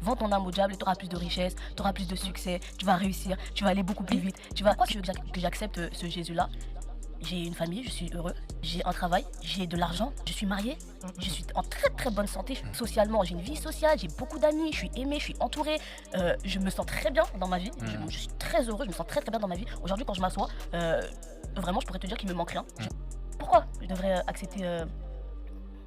vends ton âme au diable et tu auras plus de richesse, tu auras plus de succès, tu vas réussir, tu vas aller beaucoup plus vite. Pourquoi tu veux que j'accepte ce Jésus-là? J'ai une famille, je suis heureux, j'ai un travail, j'ai de l'argent, je suis marié, je suis en très très bonne santé socialement, j'ai une vie sociale, j'ai beaucoup d'amis, je suis aimé, je suis entouré, je me sens très bien dans ma vie, je suis très heureux, je me sens très très bien dans ma vie. Aujourd'hui quand je m'assois, vraiment je pourrais te dire qu'il me manque rien. Pourquoi je devrais accepter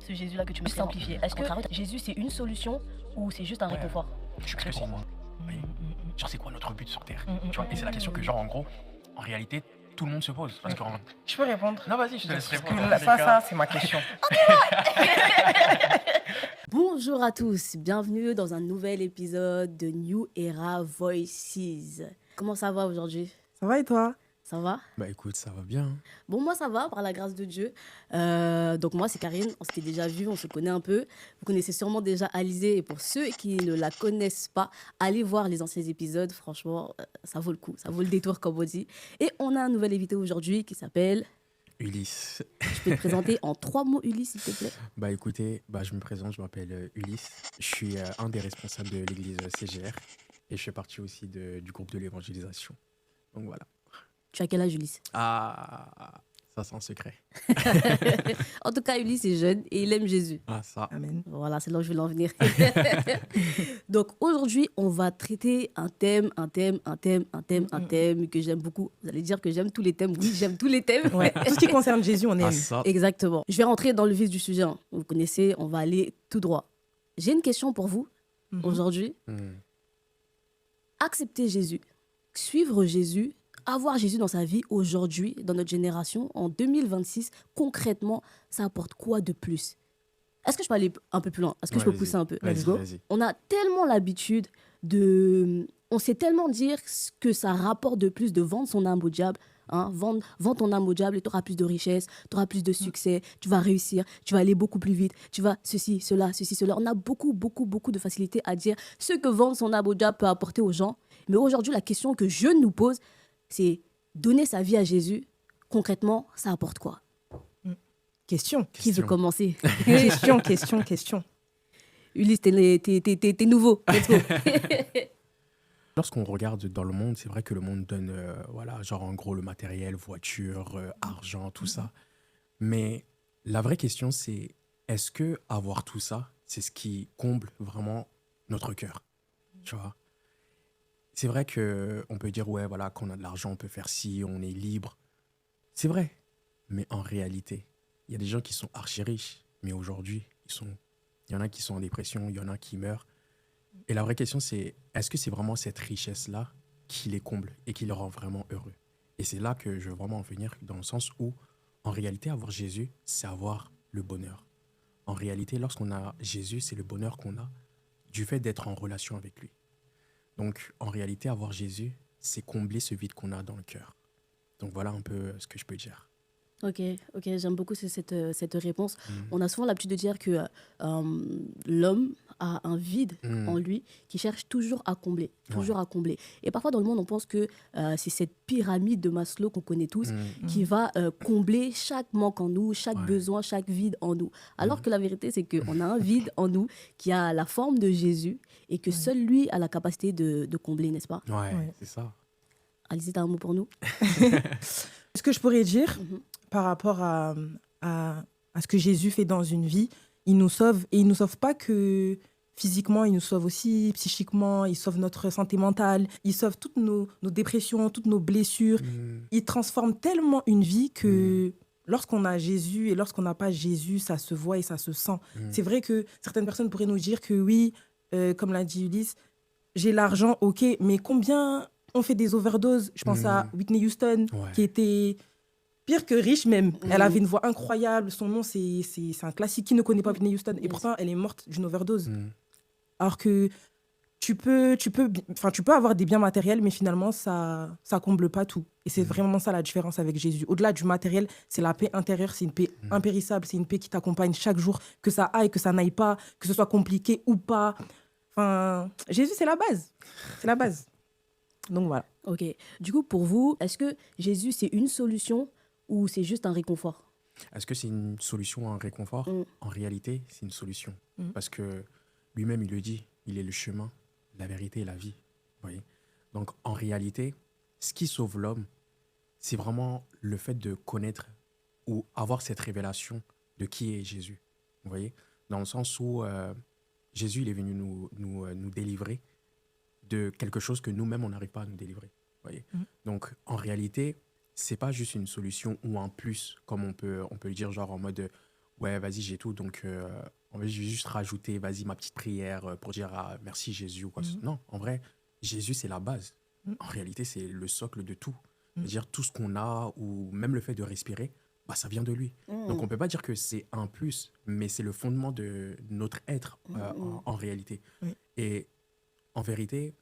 ce Jésus-là que tu me simplifies? Est-ce que Jésus c'est une solution ou c'est juste un réconfort? Je suis très pour moi. Oui. Genre c'est quoi notre but sur Terre? Tu vois, et c'est la question que genre en gros, en réalité, tout le monde se pose. Parce que Je peux répondre? non, vas-y, je te laisse Parce répondre. que ça, c'est ma question. Bonjour à tous, bienvenue dans un nouvel épisode de New Era Voices. Comment ça va aujourd'hui? Ça va et toi? Ça va? Bah écoute, ça va bien. Bon, moi ça va, par la grâce de Dieu. Donc moi c'est Karine, on s'était déjà vu, on se connaît un peu. Vous connaissez sûrement déjà Alizée et pour ceux qui ne la connaissent pas, allez voir les anciens épisodes, franchement, ça vaut le coup, ça vaut le détour comme on dit. Et on a un nouvel invité aujourd'hui qui s'appelle... Ulysse. Je peux te présenter en 3 mots Ulysse s'il te plaît? Bah écoutez, je me présente, je m'appelle Ulysse. Je suis un des responsables de l'église CGR et je fais partie aussi du groupe de l'évangélisation. Donc voilà. Tu as quel âge Ulysse? Ah, ça c'est un secret. En tout cas Ulysse est jeune et il aime Jésus. Ah ça. Amen. Voilà, c'est là où je voulais en venir. Donc aujourd'hui, on va traiter un thème que j'aime beaucoup. Vous allez dire que j'aime tous les thèmes. Oui, j'aime tous les thèmes. Ouais. Tout ce qui concerne Jésus, on Ah aime. ça. Exactement. Je vais rentrer dans le vif du sujet. Hein. Vous connaissez, on va aller tout droit. J'ai une question pour vous aujourd'hui. Accepter Jésus, suivre Jésus, avoir Jésus dans sa vie aujourd'hui, dans notre génération, en 2026, concrètement, ça apporte quoi de plus? Est-ce que je peux aller un peu plus loin? Est-ce que je peux Vas-y. pousser un peu? Vas-y, Let's go. vas-y. On a tellement l'habitude de... On sait tellement dire que ça rapporte de plus de vendre son âme au diable. Hein? Vends ton âme au diable et tu auras plus de richesse, tu auras plus de succès, tu vas réussir, tu vas aller beaucoup plus vite, tu vas ceci, cela. On a beaucoup de facilité à dire ce que vendre son âme au diable peut apporter aux gens. Mais aujourd'hui, la question que je nous pose, c'est donner sa vie à Jésus. Concrètement, ça apporte quoi? Question. Qui veut commencer? Question. Ulysse, t'es nouveau. Let's go. Lorsqu'on regarde dans le monde, c'est vrai que le monde donne, voilà, genre en gros le matériel, voiture, argent, tout ça. Mais la vraie question, c'est est-ce que avoir tout ça, c'est ce qui comble vraiment notre cœur, tu vois? C'est vrai que on peut dire ouais, voilà, quand on a de l'argent, on peut faire ci, on est libre. C'est vrai, mais en réalité, il y a des gens qui sont archi riches, mais aujourd'hui, il y en a qui sont en dépression, il y en a qui meurent. Et la vraie question, c'est est-ce que c'est vraiment cette richesse-là qui les comble et qui les rend vraiment heureux? Et c'est là que je veux vraiment en venir, dans le sens où, en réalité, avoir Jésus, c'est avoir le bonheur. En réalité, lorsqu'on a Jésus, c'est le bonheur qu'on a du fait d'être en relation avec lui. Donc, en réalité, avoir Jésus, c'est combler ce vide qu'on a dans le cœur. Donc, voilà un peu ce que je peux dire. Ok, j'aime beaucoup cette réponse. On a souvent l'habitude de dire que l'homme a un vide en lui qui cherche toujours à combler, à combler. Et parfois dans le monde, on pense que c'est cette pyramide de Maslow qu'on connaît tous qui va combler chaque manque en nous, chaque besoin, chaque vide en nous. Alors que la vérité, c'est qu'on a un vide en nous qui a la forme de Jésus et que seul lui a la capacité de combler, n'est-ce pas? Ouais, c'est ça. Alizée, t'as un mot pour nous? Ce que je pourrais dire par rapport à ce que Jésus fait dans une vie, il nous sauve. Et il ne nous sauve pas que physiquement, il nous sauve aussi psychiquement, il sauve notre santé mentale, il sauve toutes nos dépressions, toutes nos blessures. Il transforme tellement une vie que lorsqu'on a Jésus et lorsqu'on n'a pas Jésus, ça se voit et ça se sent. C'est vrai que certaines personnes pourraient nous dire que oui, comme l'a dit Ulysse, j'ai l'argent, ok, mais combien on fait des overdoses? Je pense à Whitney Houston, qui était pire que riche même. Elle avait une voix incroyable, son nom c'est un classique. Qui ne connaît pas Whitney Houston? Et pourtant, elle est morte d'une overdose. Alors que tu peux avoir des biens matériels, mais finalement, ça comble pas tout. Et c'est vraiment ça la différence avec Jésus. Au-delà du matériel, c'est la paix intérieure, c'est une paix impérissable, c'est une paix qui t'accompagne chaque jour, que ça aille, que ça n'aille pas, que ce soit compliqué ou pas. Enfin, Jésus, c'est la base. C'est la base. Donc voilà. Ok. Du coup, pour vous, est-ce que Jésus, c'est une solution ou c'est juste un réconfort? Est-ce que c'est une solution, un réconfort? En réalité, c'est une solution. Parce que lui-même, il le dit. il est le chemin, la vérité et la vie. Vous voyez? Donc, en réalité, ce qui sauve l'homme, c'est vraiment le fait de connaître ou avoir cette révélation de qui est Jésus. Vous voyez? Dans le sens où Jésus, il est venu nous délivrer de quelque chose que nous-mêmes, on n'arrive pas à nous délivrer. Vous voyez? Donc, en réalité, c'est pas juste une solution ou un plus, comme on peut le dire, genre en mode ouais, vas-y, j'ai tout, donc en fait, je vais juste rajouter, vas-y, ma petite prière pour dire merci Jésus ou quoi. Non, en vrai, Jésus, c'est la base. En réalité, c'est le socle de tout. C'est-à-dire tout ce qu'on a ou même le fait de respirer, bah, ça vient de lui. Donc, on peut pas dire que c'est un plus, mais c'est le fondement de notre être en réalité. Et en vérité,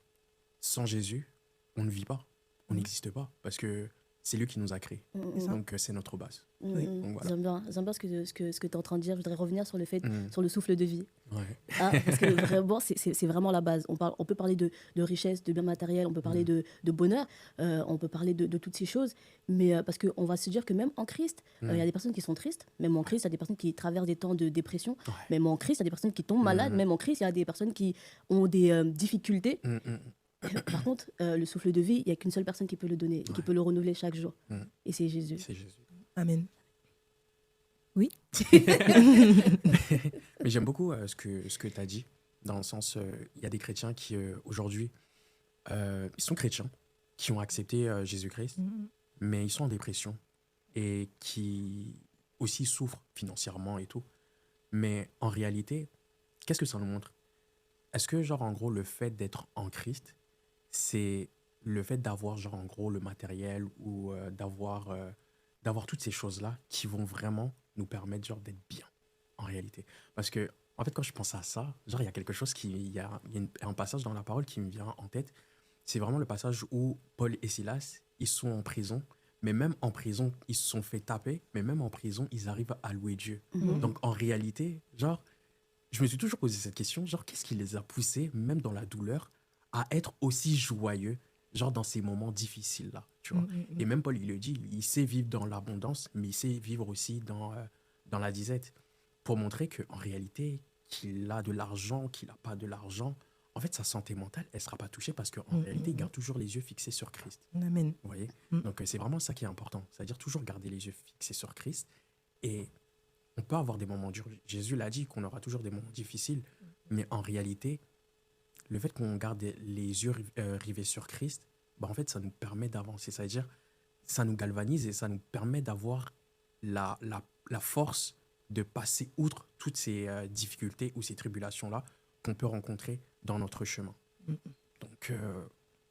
sans Jésus, on ne vit pas, on n'existe pas, parce que c'est lui qui nous a créés. Donc, c'est notre base. Donc, voilà. J'aime bien ce que tu es en train de dire. Je voudrais revenir sur le fait, sur le souffle de vie. Ouais. Parce que vraiment, c'est vraiment la base. On peut parler de richesse, de biens matériels, on peut parler de bonheur, on peut parler de toutes ces choses. Mais parce qu'on va se dire que même en Christ, il y a des personnes qui sont tristes. Même en Christ, il y a des personnes qui traversent des temps de dépression. Même en Christ, il y a des personnes qui tombent malades. Même en Christ, il y a des personnes qui ont des difficultés. Par contre, le souffle de vie, il n'y a qu'une seule personne qui peut le donner, qui peut le renouveler chaque jour. Et c'est Jésus. C'est Jésus. Amen. Oui. Mais j'aime beaucoup ce que tu as dit, dans le sens, il y a des chrétiens qui, aujourd'hui, ils sont chrétiens, qui ont accepté Jésus-Christ, mais ils sont en dépression et qui aussi souffrent financièrement et tout. Mais en réalité, qu'est-ce que ça nous montre? Est-ce que, genre, en gros, le fait d'être en Christ, c'est le fait d'avoir, genre, en gros, le matériel ou d'avoir toutes ces choses-là qui vont vraiment nous permettre, genre, d'être bien, en réalité? Parce que, en fait, quand je pense à ça, genre, il y a quelque chose il y a un passage dans la parole qui me vient en tête. C'est vraiment le passage où Paul et Silas, ils sont en prison, mais même en prison, ils se sont fait taper, mais même en prison, ils arrivent à louer Dieu. Donc, en réalité, genre, je me suis toujours posé cette question, genre, qu'est-ce qui les a poussés, même dans la douleur, à être aussi joyeux, genre, dans ces moments difficiles-là, tu vois. Et même Paul, il le dit, il sait vivre dans l'abondance, mais il sait vivre aussi dans la disette, pour montrer qu'en réalité, qu'il a de l'argent, qu'il n'a pas de l'argent, en fait, sa santé mentale, elle ne sera pas touchée parce qu'en réalité, il garde toujours les yeux fixés sur Christ. Amen. Vous voyez? Donc, c'est vraiment ça qui est important, c'est-à-dire toujours garder les yeux fixés sur Christ. Et on peut avoir des moments durs. Jésus l'a dit qu'on aura toujours des moments difficiles, mais en réalité, le fait qu'on garde les yeux rivés sur Christ, bah en fait, ça nous permet d'avancer. C'est-à-dire, ça nous galvanise et ça nous permet d'avoir la force de passer outre toutes ces difficultés ou ces tribulations-là qu'on peut rencontrer dans notre chemin. Donc,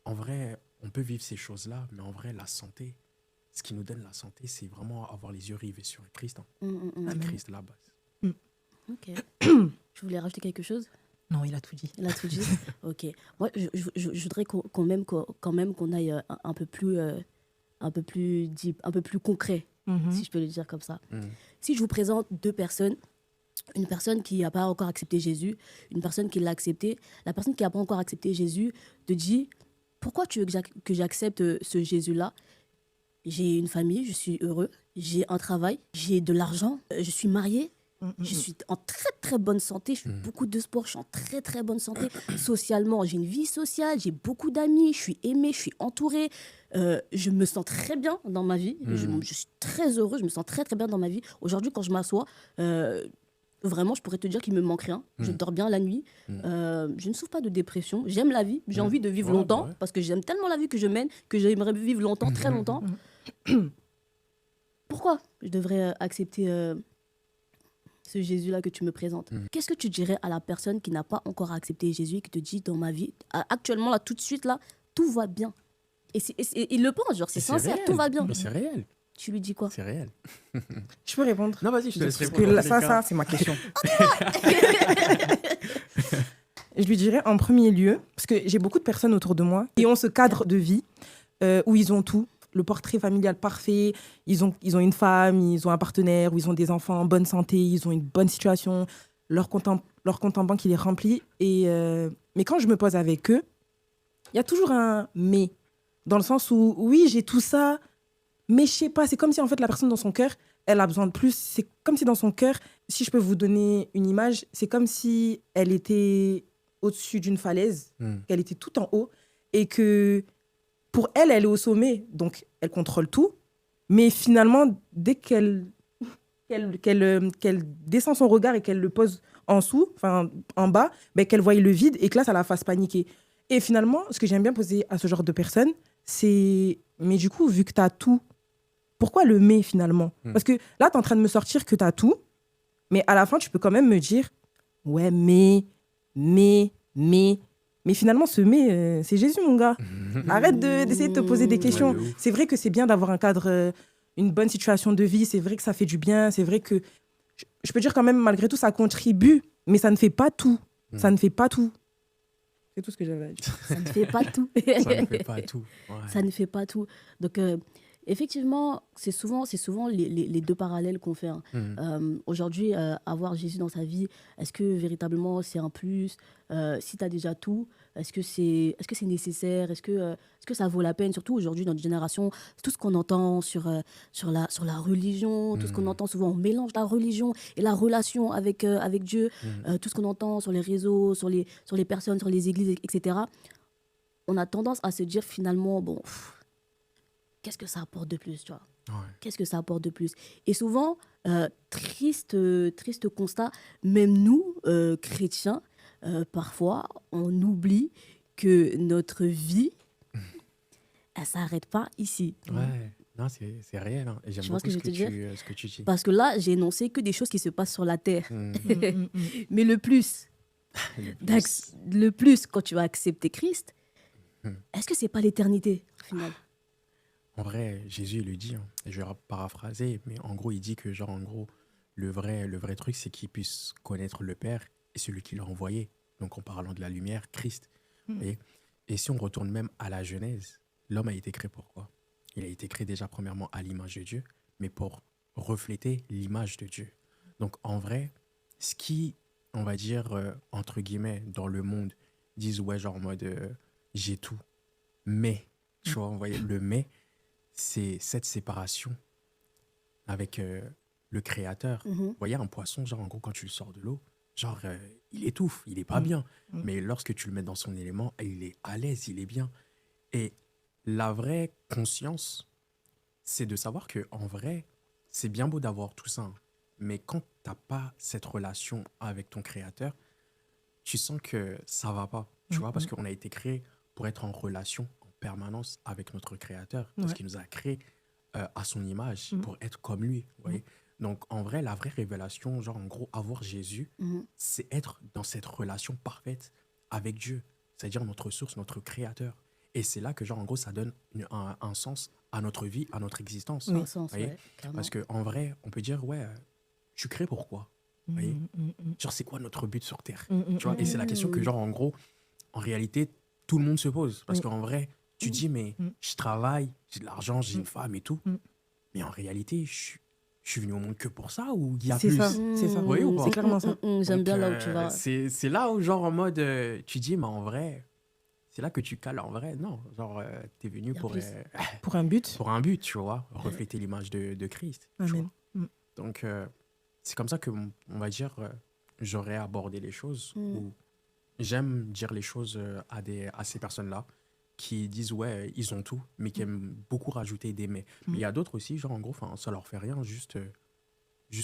en vrai, on peut vivre ces choses-là, mais en vrai, la santé, ce qui nous donne la santé, c'est vraiment avoir les yeux rivés sur Christ. C'est Christ, la base. Ok. Je voulais rajouter quelque chose. Non, il a tout dit. Il a tout dit. Ok. Moi, je voudrais quand même qu'on aille un peu plus deep, un peu plus concret, si je peux le dire comme ça. Si je vous présente deux personnes, une personne qui n'a pas encore accepté Jésus, une personne qui l'a accepté, la personne qui n'a pas encore accepté Jésus te dit « Pourquoi tu veux que j'accepte ce Jésus-là ? J'ai une famille, je suis heureux, j'ai un travail, j'ai de l'argent, je suis marié, je suis en très très bonne santé, je fais beaucoup de sport, je suis en très très bonne santé. Socialement, j'ai une vie sociale, j'ai beaucoup d'amis, je suis aimée, je suis entourée, je me sens très bien dans ma vie, je suis très heureux, je me sens très très bien dans ma vie. Aujourd'hui, quand je m'assois, vraiment, je pourrais te dire qu'il me manque rien. Je dors bien la nuit, je ne souffre pas de dépression, j'aime la vie, j'ai envie de vivre longtemps, parce que j'aime tellement la vie que je mène, que j'aimerais vivre longtemps, très longtemps. Pourquoi je devrais accepter ce Jésus-là que tu me présentes? Qu'est-ce que tu dirais à la personne qui n'a pas encore accepté Jésus et qui te dit dans ma vie, actuellement, là, tout de suite, là, tout va bien? Et il le pense, genre, c'est sincère, réel. tout va bien. Mais c'est réel. Tu lui dis quoi? C'est réel. Je peux répondre? Non, vas-y, je te laisse Parce répondre. que ça, c'est ma question. Je lui dirais en premier lieu, parce que j'ai beaucoup de personnes autour de moi qui ont ce cadre de vie où ils ont tout, le portrait familial parfait, ils ont une femme, ils ont un partenaire, où ils ont des enfants en bonne santé, ils ont une bonne situation, leur compte en banque il est rempli. Mais quand je me pose avec eux, il y a toujours un « mais », dans le sens où oui, j'ai tout ça, mais je sais pas, c'est comme si en fait la personne dans son cœur, elle a besoin de plus. C'est comme si dans son cœur, si je peux vous donner une image, c'est comme si elle était au-dessus d'une falaise, Mm. qu'elle était tout en haut, et que pour elle, elle est au sommet, donc elle contrôle tout. Mais finalement, dès qu'elle descend son regard et qu'elle le pose en bas, ben, qu'elle voit le vide et que là, ça la fasse paniquer. Et finalement, ce que j'aime bien poser à ce genre de personnes, c'est, mais du coup, vu que tu as tout, pourquoi le mais finalement? Parce que là, tu es en train de me sortir que tu as tout, mais à la fin, tu peux quand même me dire, ouais, mais finalement, ce mais, c'est Jésus, mon gars. Arrête d'essayer de te poser des questions. Ouais, de ouf. C'est vrai que c'est bien d'avoir un cadre, une bonne situation de vie. C'est vrai que ça fait du bien. C'est vrai que, je peux dire quand même, malgré tout, ça contribue, mais ça ne fait pas tout. Ça ne fait pas tout. C'est tout ce que j'avais à dire. Ça ne fait pas tout. Ça ne fait pas tout. Ouais. Ça ne fait pas tout. Donc, effectivement, c'est souvent les deux parallèles qu'on fait, hein. Aujourd'hui, avoir Jésus dans sa vie, est-ce que véritablement c'est un plus? Si tu as déjà tout, est-ce que c'est nécessaire? Est-ce que ça vaut la peine? Surtout aujourd'hui, dans notre génération, tout ce qu'on entend sur la religion, tout ce qu'on entend souvent, on mélange la religion et la relation avec Dieu, tout ce qu'on entend sur les réseaux, sur les personnes, sur les églises, etc. On a tendance à se dire finalement, bon, qu'est-ce que ça apporte de plus, tu vois? Ouais. Qu'est-ce que ça apporte de plus? Et souvent, triste constat, même nous, chrétiens, parfois, on oublie que notre vie, elle ne s'arrête pas ici. Ouais. Non, c'est réel. Hein. Et j'aime Tu vois beaucoup ce que je veux te dire? ce que tu dis. Parce que là, j'ai énoncé que des choses qui se passent sur la terre. Mm. Mais le plus, quand tu vas accepter Christ, est-ce que c'est pas l'éternité, au final? En vrai, Jésus il le dit, hein, et je vais paraphraser, mais en gros, il dit que, genre, en gros, le vrai truc, c'est qu'il puisse connaître le Père et celui qui l'a envoyé. Donc, en parlant de la lumière, Christ. Vous voyez. Et si on retourne même à la Genèse, l'homme a été créé pour quoi? Il a été créé déjà, premièrement, à l'image de Dieu, mais pour refléter l'image de Dieu. Donc, en vrai, ce qui, on va dire, entre guillemets, dans le monde, disent, ouais, genre, en mode, j'ai tout, mais, tu vois, on voyait le mais, c'est cette séparation avec le créateur. Vous voyez, un poisson, genre, en gros, quand tu le sors de l'eau, genre, il étouffe, il est pas bien. Mais lorsque tu le mets dans son élément, il est à l'aise, il est bien. Et la vraie conscience, c'est de savoir que en vrai, c'est bien beau d'avoir tout ça, hein, mais quand t'as pas cette relation avec ton créateur, tu sens que ça va pas. Tu vois, parce qu'on a été créé pour être en relation en permanence avec notre créateur, parce qu'il nous a créé à son image, pour être comme lui. Vous voyez. Donc, en vrai, la vraie révélation, genre, en gros, avoir Jésus, c'est être dans cette relation parfaite avec Dieu, c'est-à-dire notre source, notre créateur. Et c'est là que, genre, en gros, ça donne un sens à notre vie, à notre existence. Un sens, Vous voyez. ouais, clairement. Parce qu'en vrai, on peut dire, ouais, tu crées pourquoi? Vous voyez. Genre, c'est quoi notre but sur Terre? Tu vois. Et c'est la question que, genre, en gros, en réalité, tout le monde se pose. Parce qu'en vrai, tu dis, mais je travaille, j'ai de l'argent, j'ai une femme et tout. Mais en réalité, je suis venu au monde que pour ça ou il y a C'est plus? ça, c'est ça. Vous voyez ou pas? C'est clairement ça. J'aime Donc, bien là où tu vas. C'est là où, genre, en mode, tu dis, mais en vrai, c'est là que tu cales en vrai. Non, genre, t'es venu Y a pour, plus. Pour un but. pour un but, tu vois, refléter l'image de Christ. tu Amen. vois. Donc, c'est comme ça que, on va dire, j'aurais abordé les choses. Où j'aime dire les choses à ces personnes-là qui disent, ouais, ils ont tout, mais qui aiment beaucoup rajouter des mais. Mais il y a d'autres aussi, genre, en gros, ça leur fait rien, juste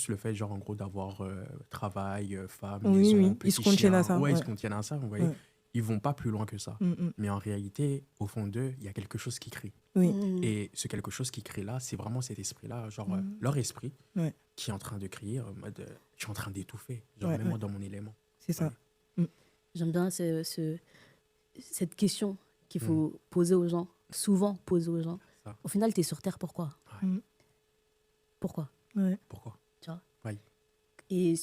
le fait, genre, en gros, d'avoir travail, femme, Oui, maison, oui, ils petit se contiennent à chien. ça, Ouais, ils se ouais. contiennent à ça, vous voyez. Ouais. Ils vont pas plus loin que ça. Mais en réalité, au fond d'eux, il y a quelque chose qui crie. Oui. Et ce quelque chose qui crie là, c'est vraiment cet esprit-là, genre leur esprit, Ouais. qui est en train de crier en mode je suis en train d'étouffer, genre Ouais, mets-moi ouais. dans mon élément. C'est ça. J'aime bien cette question qu'il faut poser aux gens, souvent poser aux gens. Ça. Au final, tu es sur Terre, pourquoi? Ouais. Pourquoi? Ouais. Pourquoi? Tu vois? Oui. Et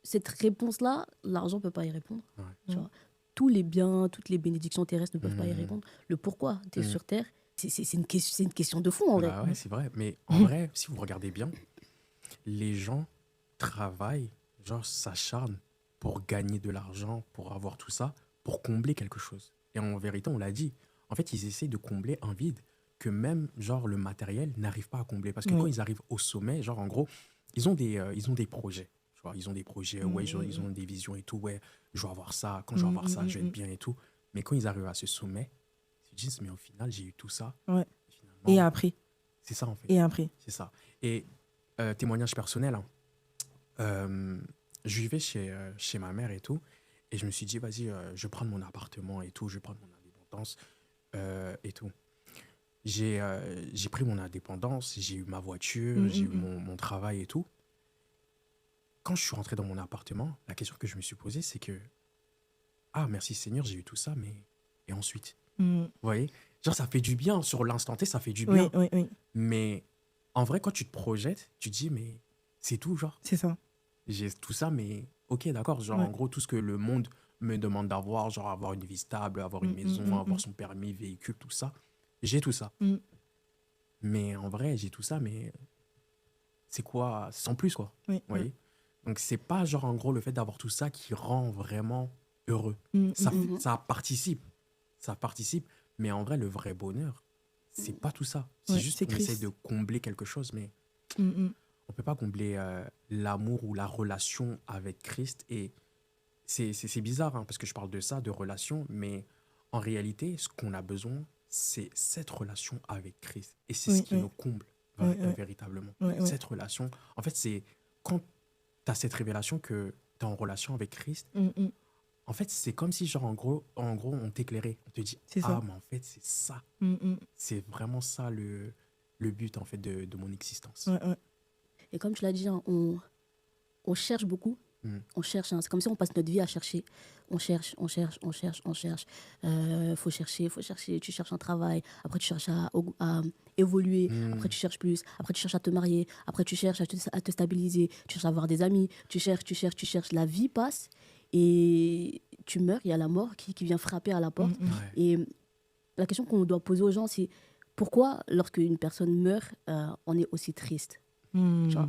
cette réponse-là, l'argent ne peut pas y répondre. Ouais. Tu vois? Tous les biens, toutes les bénédictions terrestres ne peuvent pas y répondre. Le pourquoi tu es sur Terre, c'est une question de fond, en vrai. Bah ouais, c'est vrai. Mais en vrai, si vous regardez bien, les gens travaillent, genre s'acharnent pour gagner de l'argent, pour avoir tout ça, pour combler quelque chose. Et en vérité, on l'a dit, en fait, ils essaient de combler un vide que même, genre, le matériel n'arrive pas à combler. Parce que quand ils arrivent au sommet, genre, en gros, ils ont des projets. Tu vois, ils ont des projets, ouais, ils ont des visions et tout. Ouais, je vais avoir ça. Quand je vais avoir ça, je vais être bien et tout. Mais quand ils arrivent à ce sommet, ils se disent, mais au final, j'ai eu tout ça. Ouais. Finalement, Et après. c'est ça, en fait. Et après. C'est ça. Et témoignage personnel, hein, je vivais chez ma mère et tout. Et je me suis dit, vas-y, je vais prendre mon appartement et tout. Je vais prendre mon indépendance et tout. J'ai pris mon indépendance, j'ai eu ma voiture, j'ai eu mon travail et tout. Quand je suis rentré dans mon appartement, la question que je me suis posée, c'est que, ah, merci Seigneur, j'ai eu tout ça, mais et ensuite? Vous voyez? Genre, ça fait du bien. Sur l'instant T, ça fait du bien. Oui. Mais en vrai, quand tu te projettes, tu te dis, mais c'est tout, genre. C'est ça. J'ai tout ça, mais ok, d'accord. Genre, en gros, tout ce que le monde me demande d'avoir, genre avoir une vie stable, avoir une maison, avoir son permis, véhicule, tout ça, j'ai tout ça. Mais en vrai, j'ai tout ça, mais c'est quoi? C'est sans plus, quoi. Oui, Vous voyez? Donc, c'est pas genre, en gros, le fait d'avoir tout ça qui rend vraiment heureux. Ça participe. Ça participe. Mais en vrai, le vrai bonheur, c'est pas tout ça. C'est juste qu'on essaie de combler quelque chose, mais on peut pas combler l'amour ou la relation avec Christ. Et c'est bizarre, hein, parce que je parle de ça, de relation, mais en réalité, ce qu'on a besoin, c'est cette relation avec Christ. Et c'est ce qui nous comble véritablement. Cette relation, en fait, c'est quand tu as cette révélation que tu es en relation avec Christ, en fait, c'est comme si, genre, en gros on t'éclairait. On te dit, ah, mais en fait, c'est ça. C'est vraiment ça le but, en fait, de mon existence. Et comme tu l'as dit, hein, on cherche beaucoup. On cherche, hein. C'est comme si on passe notre vie à chercher. On cherche. Faut chercher. Tu cherches un travail. Après, tu cherches à évoluer. Après, tu cherches plus. Après, tu cherches à te marier. Après, tu cherches à te stabiliser. Tu cherches à avoir des amis. Tu cherches. La vie passe et tu meurs. Il y a la mort qui vient frapper à la porte. Et la question qu'on doit poser aux gens, c'est pourquoi, lorsqu'une personne meurt, on est aussi triste? Tu vois?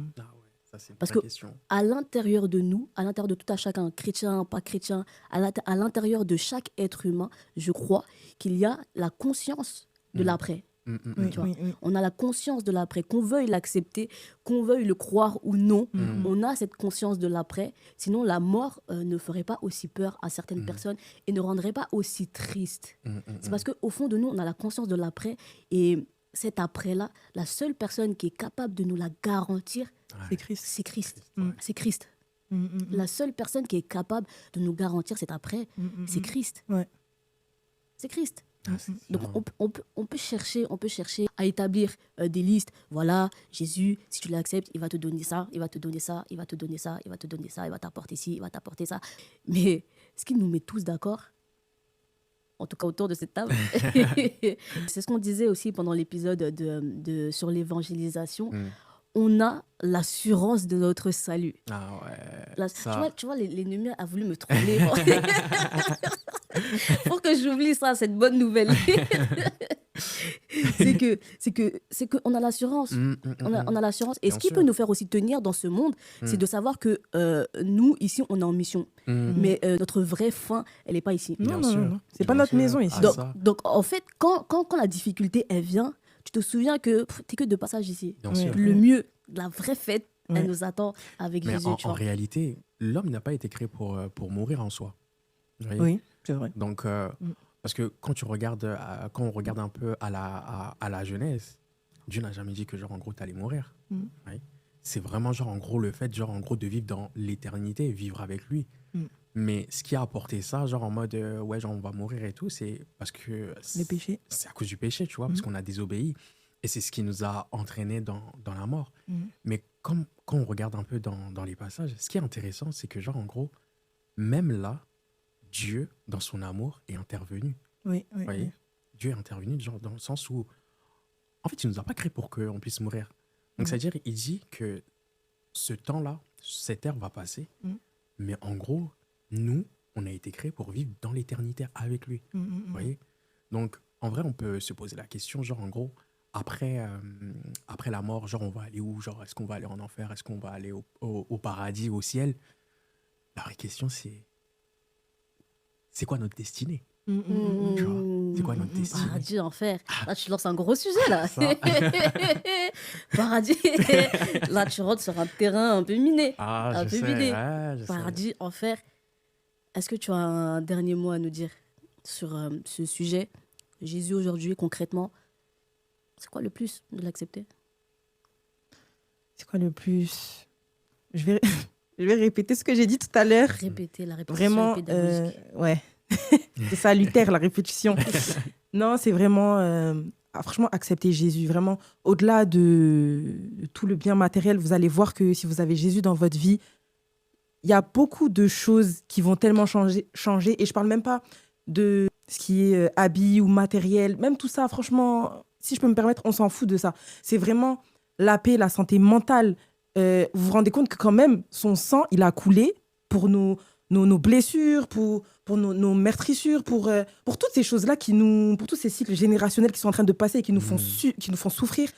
Ça, c'est Parce la que question. à l'intérieur de nous, à l'intérieur de tout à chacun, chrétien, pas chrétien, à l'intérieur de chaque être humain, je crois qu'il y a la conscience de l'après. Tu vois. On a la conscience de l'après, qu'on veuille l'accepter, qu'on veuille le croire ou non, on a cette conscience de l'après. Sinon, la mort ne ferait pas aussi peur à certaines personnes et ne rendrait pas aussi triste. C'est parce qu'au fond de nous, on a la conscience de l'après et cet après-là, la seule personne qui est capable de nous la garantir, c'est Christ. C'est Christ. C'est Christ. La seule personne qui est capable de nous garantir cet après, c'est Christ. C'est Christ. Donc on peut chercher à établir des listes. Voilà, Jésus, si tu l'acceptes, il va te donner ça, il va te donner ça, il va te donner ça, il va te donner ça, il va t'apporter ci, il va t'apporter ça. Mais ce qui nous met tous d'accord, en tout cas autour de cette table, c'est ce qu'on disait aussi pendant l'épisode sur l'évangélisation. On a l'assurance de notre salut. Ah ouais. Tu vois, l'ennemi a voulu me troller. Pour que j'oublie ça, cette bonne nouvelle. c'est que on a l'assurance. On a l'assurance. Et Bien ce qui sûr. peut nous faire aussi tenir dans ce monde, c'est de savoir que nous, ici, on est en mission. Mais notre vraie fin, elle n'est pas ici. Non, sûr. non. C'est pas Bien notre sûr. maison ici. Ah, ça. Donc, en fait, quand la difficulté, elle vient, tu te souviens que t'es que de passage ici. Bien sûr. Le mieux, la vraie fête, Ouais. elle nous attend avec Mais Jésus. tu en vois. réalité, l'homme n'a pas été créé pour mourir en soi. Vous voyez? Oui, c'est vrai. Donc, parce que quand on regarde un peu à la Genèse, Dieu n'a jamais dit que, genre, en gros, tu allais mourir. Oui. C'est vraiment, genre, en gros, le fait, genre, en gros, de vivre dans l'éternité, vivre avec lui. Mais ce qui a apporté ça, genre, en mode, ouais, genre, on va mourir et tout, c'est parce que... Les péchés. C'est à cause du péché, tu vois, parce qu'on a désobéi. Et c'est ce qui nous a entraînés dans la mort. Mais quand on regarde un peu dans les passages, ce qui est intéressant, c'est que, genre, en gros, même là, Dieu, dans son amour, est intervenu. Oui. Vous voyez? Dieu est intervenu genre, dans le sens où, en fait, il ne nous a pas créés pour qu'on puisse mourir. Donc, c'est-à-dire, il dit que ce temps-là, cette ère va passer, mais en gros, nous, on a été créés pour vivre dans l'éternité avec lui. Vous voyez? Donc, en vrai, on peut se poser la question, genre, en gros, après la mort, genre, on va aller où? Genre, est-ce qu'on va aller en enfer? Est-ce qu'on va aller au paradis, au ciel? La vraie question, c'est quoi notre destinée? Tu vois, c'est quoi notre destinée? Paradis, enfer. Là, tu lances un gros sujet, là. Ça. Paradis. Là, tu rentres sur un terrain un peu miné. Ah, Un je peu sais, vidé. ouais, je sais. Paradis, enfer. Est-ce que tu as un dernier mot à nous dire sur ce sujet? Jésus, aujourd'hui, concrètement, c'est quoi le plus de l'accepter? C'est quoi le plus? Je vais, je vais répéter ce que j'ai dit tout à l'heure. Répéter, la répétition Vraiment, est pédagogique. ouais. C'est salutaire, la répétition. Non, c'est vraiment, franchement, accepter Jésus. Vraiment, au-delà de tout le bien matériel, vous allez voir que si vous avez Jésus dans votre vie, il y a beaucoup de choses qui vont tellement changer. Et je parle même pas de ce qui est habit ou matériel. Même tout ça, franchement, si je peux me permettre, on s'en fout de ça. C'est vraiment la paix, la santé mentale. Vous vous rendez compte que quand même, son sang, il a coulé pour nos blessures, pour nos meurtrissures, pour toutes ces choses-là, pour tous ces cycles générationnels qui sont en train de passer et qui nous font souffrir.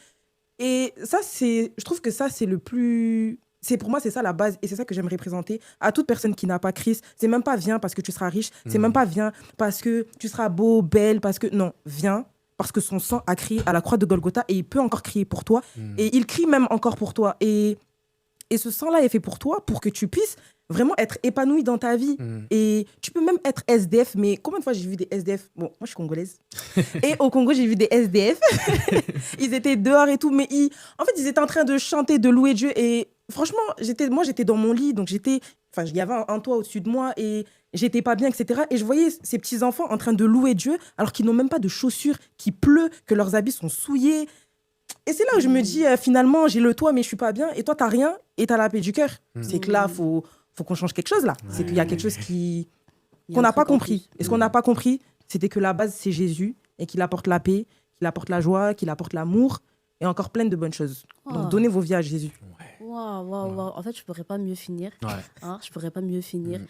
Et ça, je trouve que ça, c'est le plus... Pour moi, c'est ça la base et c'est ça que j'aimerais présenter à toute personne qui n'a pas Christ. C'est même pas viens parce que tu seras riche, c'est même pas viens parce que tu seras beau, belle, parce que... Non, viens parce que son sang a crié à la croix de Golgotha et il peut encore crier pour toi. Et il crie même encore pour toi. Et ce sang-là est fait pour toi, pour que tu puisses vraiment être épanoui dans ta vie. Et tu peux même être SDF, mais combien de fois j'ai vu des SDF? Bon, moi je suis congolaise. Et au Congo, j'ai vu des SDF. Ils étaient dehors et tout, mais en fait, ils étaient en train de chanter, de louer Dieu. Et franchement, moi j'étais dans mon lit, donc il y avait un toit au-dessus de moi et j'étais pas bien, etc. Et je voyais ces petits-enfants en train de louer Dieu, alors qu'ils n'ont même pas de chaussures, qu'il pleut, que leurs habits sont souillés. Et c'est là où je me dis, finalement, j'ai le toit, mais je suis pas bien. Et toi, t'as rien et t'as la paix du cœur. C'est que là, faut qu'on change quelque chose, là. Ouais. C'est qu'il y a quelque chose Il y a qu'on un n'a pas truc en compris. plus. Et ce qu'on n'a pas compris, c'était que la base, c'est Jésus et qu'il apporte la paix, qu'il apporte la joie, qu'il apporte l'amour et encore plein de bonnes choses. Donc, donnez vos vies à Jésus. Waouh. En fait, je pourrais pas mieux finir. Ouais. Hein, je pourrais pas mieux finir.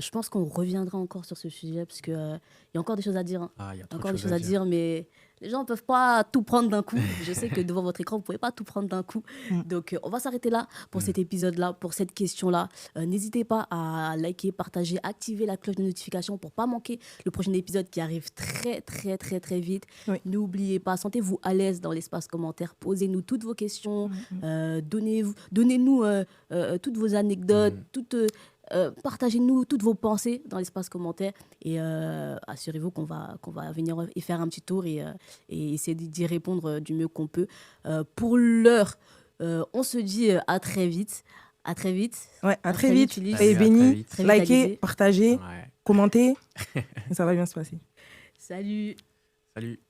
Je pense qu'on reviendra encore sur ce sujet parce que il y a encore des choses à dire. Hein. Ah, il y a trop Encore de des choses à dire, mais les gens ne peuvent pas tout prendre d'un coup. Je sais que devant votre écran, vous ne pouvez pas tout prendre d'un coup. Donc, on va s'arrêter là pour cet épisode-là, pour cette question-là. N'hésitez pas à liker, partager, activer la cloche de notification pour ne pas manquer le prochain épisode qui arrive très, très, très, très vite. Oui. N'oubliez pas, sentez-vous à l'aise dans l'espace commentaire. Posez-nous toutes vos questions. Donnez-nous toutes vos anecdotes, partagez-nous toutes vos pensées dans l'espace commentaire et assurez-vous qu'on va venir y faire un petit tour et essayer d'y répondre du mieux qu'on peut. Pour l'heure, on se dit à très vite. À très vite. Ouais, à très très vite. vite, Ulysse. Soyez À très bénis, vite. Très vite, likez, Alizé. partagez, Ouais. commentez. Et ça va bien se passer. Salut. Salut.